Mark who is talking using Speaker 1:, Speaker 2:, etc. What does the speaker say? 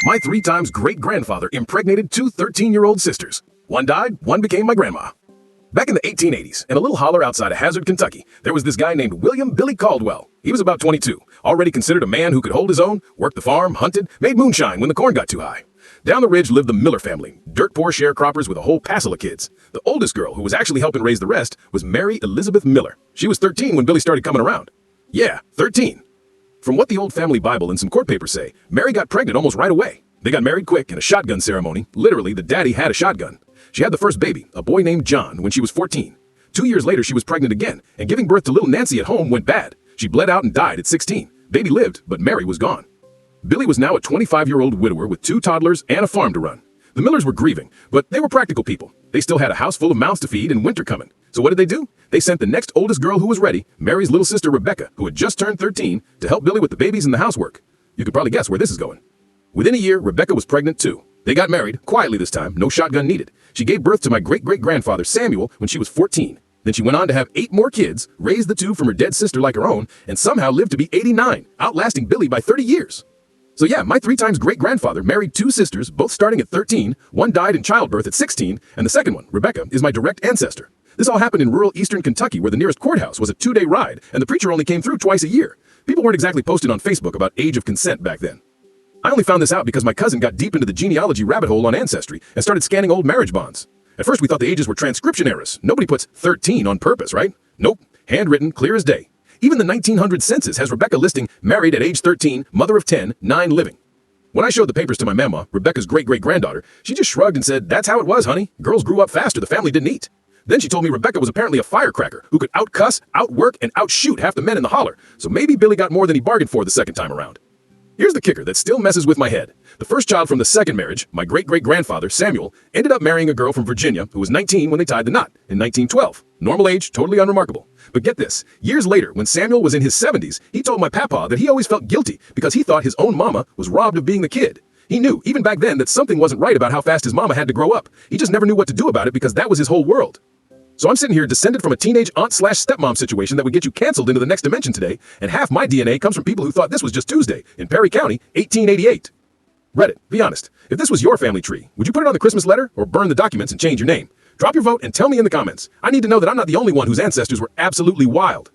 Speaker 1: My 3 times great-grandfather impregnated 2 13-year-old sisters. One died, one became my grandma. Back in the 1880s, in a little holler outside of Hazard, Kentucky, there was this guy named William Billy Caldwell. He was about 22, already considered a man who could hold his own, worked the farm, hunted, made moonshine when the corn got too high. Down the ridge lived the Miller family, dirt-poor sharecroppers with a whole passel of kids. The oldest girl, who was actually helping raise the rest, was Mary Elizabeth Miller. She was 13 when Billy started coming around. Yeah, 13. From what the old family Bible and some court papers say, Mary got pregnant almost right away. They got married quick in a shotgun ceremony. Literally, the daddy had a shotgun. She had the first baby, a boy named John, when she was 14. 2 years later, she was pregnant again, and giving birth to little Nancy at home went bad. She bled out and died at 16. Baby lived, but Mary was gone. Billy was now a 25-year-old widower with 2 toddlers and a farm to run. The Millers were grieving, but they were practical people. They still had a house full of mouths to feed and winter coming. So what did they do? They sent the next oldest girl who was ready, Mary's little sister Rebecca, who had just turned 13, to help Billy with the babies and the housework. You could probably guess where this is going. Within a year, Rebecca was pregnant too. They got married, quietly this time, no shotgun needed. She gave birth to my great-great-grandfather Samuel when she was 14. Then she went on to have 8 more kids, raised the 2 from her dead sister like her own, and somehow lived to be 89, outlasting Billy by 30 years. So yeah, my 3 times great-grandfather married 2 sisters, both starting at 13, one died in childbirth at 16, and the second one, Rebecca, is my direct ancestor. This all happened in rural eastern Kentucky where the nearest courthouse was a 2-day ride, and the preacher only came through twice a year. People weren't exactly posted on Facebook about age of consent back then. I only found this out because my cousin got deep into the genealogy rabbit hole on Ancestry and started scanning old marriage bonds. At first we thought the ages were transcription errors. Nobody puts 13 on purpose, right? Nope, handwritten, clear as day. Even the 1900 census has Rebecca listing married at age 13, mother of 10, 9 living. When I showed the papers to my mama, Rebecca's great-great-granddaughter, she just shrugged and said, "That's how it was, honey. Girls grew up faster, the family didn't eat." Then she told me Rebecca was apparently a firecracker who could outcuss, outwork, and outshoot half the men in the holler, so maybe Billy got more than he bargained for the second time around. Here's the kicker that still messes with my head. The first child from the second marriage, my great-great-grandfather, Samuel, ended up marrying a girl from Virginia who was 19 when they tied the knot, in 1912. Normal age, totally unremarkable. But get this, years later, when Samuel was in his 70s, he told my papa that he always felt guilty because he thought his own mama was robbed of being the kid. He knew, even back then, that something wasn't right about how fast his mama had to grow up. He just never knew what to do about it because that was his whole world. So I'm sitting here descended from a teenage aunt/stepmom situation that would get you canceled into the next dimension today, and half my DNA comes from people who thought this was just Tuesday in Perry County, 1888. Reddit, be honest. If this was your family tree, would you put it on the Christmas letter or burn the documents and change your name? Drop your vote and tell me in the comments. I need to know that I'm not the only one whose ancestors were absolutely wild.